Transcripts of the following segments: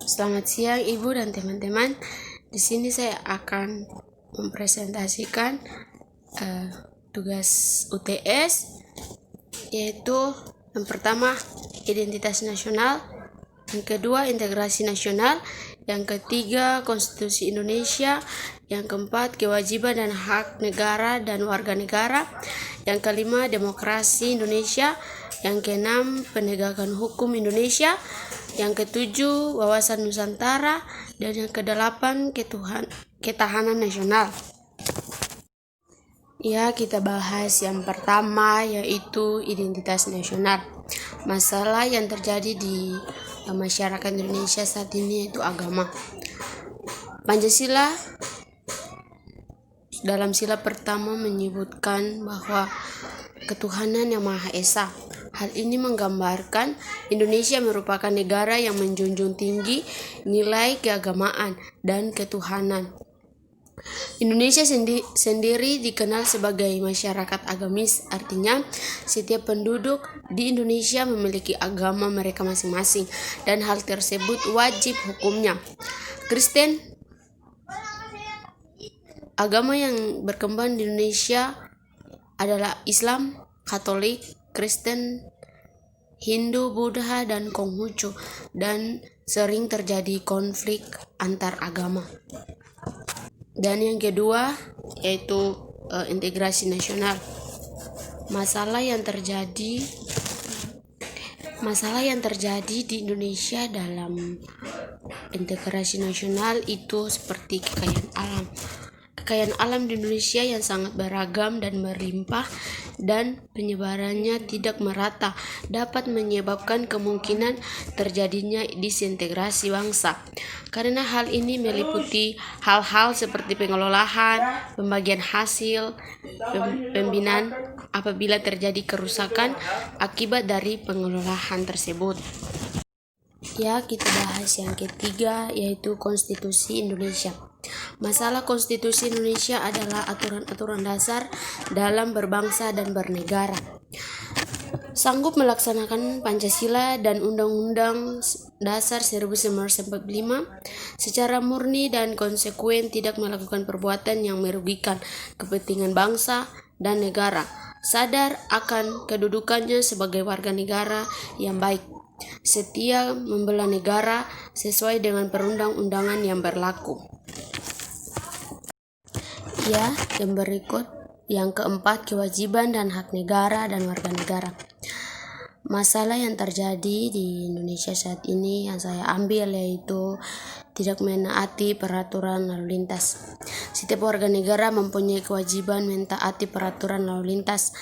Selamat siang Ibu dan teman-teman. Di sini saya akan mempresentasikan tugas UTS, yaitu yang pertama identitas nasional, yang kedua integrasi nasional, yang ketiga konstitusi Indonesia, yang keempat kewajiban dan hak negara dan warga negara, yang kelima demokrasi Indonesia, yang keenam penegakan hukum Indonesia, yang ketujuh wawasan Nusantara, dan yang kedelapan ketahanan nasional. Ya, kita bahas yang pertama, yaitu identitas nasional. Masalah yang terjadi di masyarakat Indonesia saat ini yaitu agama. Pancasila dalam sila pertama menyebutkan bahwa ketuhanan yang Maha Esa. Hal ini menggambarkan Indonesia merupakan negara yang menjunjung tinggi nilai keagamaan dan ketuhanan. Indonesia sendiri dikenal sebagai masyarakat agamis, artinya setiap penduduk di Indonesia memiliki agama mereka masing-masing dan hal tersebut wajib hukumnya. Kristen, agama yang berkembang di Indonesia adalah Islam, Katolik, Kristen, Hindu, Buddha, dan Konghucu, dan sering terjadi konflik antar agama. Dan yang kedua yaitu integrasi nasional. Masalah yang terjadi di Indonesia dalam integrasi nasional itu seperti kekayaan alam. Kekayaan alam di Indonesia yang sangat beragam dan berlimpah dan penyebarannya tidak merata dapat menyebabkan kemungkinan terjadinya disintegrasi bangsa. Karena hal ini meliputi hal-hal seperti pengelolaan, pembagian hasil, pembinaan apabila terjadi kerusakan akibat dari pengelolaan tersebut. Ya, kita bahas yang ketiga yaitu konstitusi Indonesia. Masalah konstitusi Indonesia adalah aturan-aturan dasar dalam berbangsa dan bernegara. Sanggup melaksanakan Pancasila dan Undang-Undang Dasar 1945 secara murni dan konsekuen, tidak melakukan perbuatan yang merugikan kepentingan bangsa dan negara, sadar akan kedudukannya sebagai warga negara yang baik, setia membela negara sesuai dengan perundang-undangan yang berlaku. Ya, yang berikut yang keempat, kewajiban dan hak negara dan warga negara. Masalah yang terjadi di Indonesia saat ini yang saya ambil yaitu tidak menaati peraturan lalu lintas. Setiap warga negara mempunyai kewajiban mentaati peraturan lalu lintas,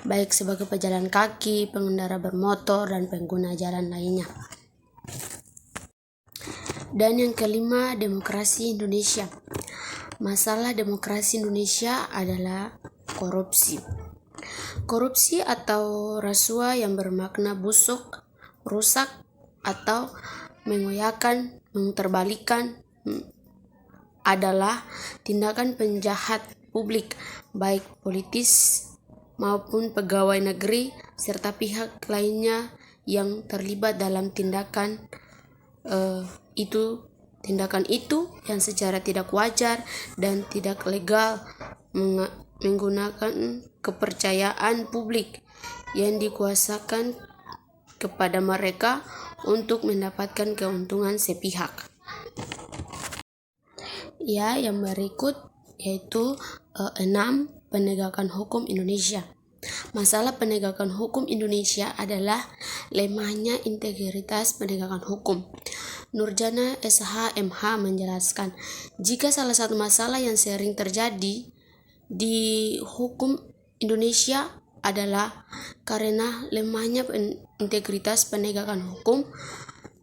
baik sebagai pejalan kaki, pengendara bermotor, dan pengguna jalan lainnya. Dan yang kelima, demokrasi Indonesia. Masalah demokrasi Indonesia adalah korupsi. Korupsi atau rasuah yang bermakna busuk, rusak, atau mengoyakkan, memutarbalikkan adalah tindakan penjahat publik, baik politis maupun pegawai negeri serta pihak lainnya yang terlibat dalam tindakan itu yang secara tidak wajar dan tidak legal menggunakan kepercayaan publik yang dikuasakan kepada mereka untuk mendapatkan keuntungan sepihak. Ya, yang berikut yaitu 6. Penegakan hukum Indonesia. Masalah penegakan hukum Indonesia adalah lemahnya integritas penegakan hukum. Nurjana SH MH menjelaskan, jika salah satu masalah yang sering terjadi di hukum Indonesia adalah karena lemahnya integritas penegakan hukum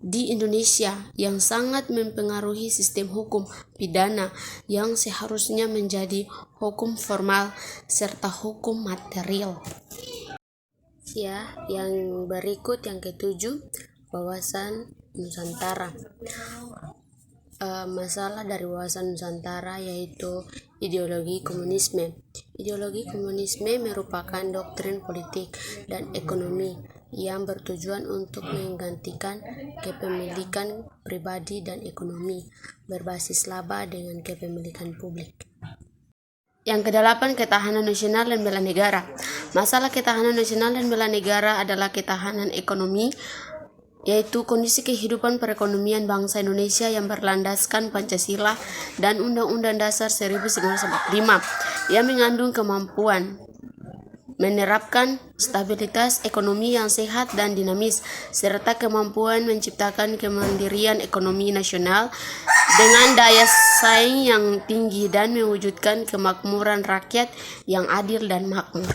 di Indonesia yang sangat mempengaruhi sistem hukum pidana yang seharusnya menjadi hukum formal serta hukum material. Ya, yang berikut yang ketujuh, wawasan Nusantara. Masalah dari wawasan Nusantara yaitu ideologi komunisme. Ideologi komunisme merupakan doktrin politik dan ekonomi yang bertujuan untuk menggantikan kepemilikan pribadi dan ekonomi berbasis laba dengan kepemilikan publik. Yang kedelapan, ketahanan nasional dan bela negara. Masalah ketahanan nasional dan bela negara adalah ketahanan ekonomi, yaitu kondisi kehidupan perekonomian bangsa Indonesia yang berlandaskan Pancasila dan Undang-Undang Dasar 1945 yang mengandung kemampuan menerapkan stabilitas ekonomi yang sehat dan dinamis, serta kemampuan menciptakan kemandirian ekonomi nasional dengan daya saing yang tinggi dan mewujudkan kemakmuran rakyat yang adil dan makmur.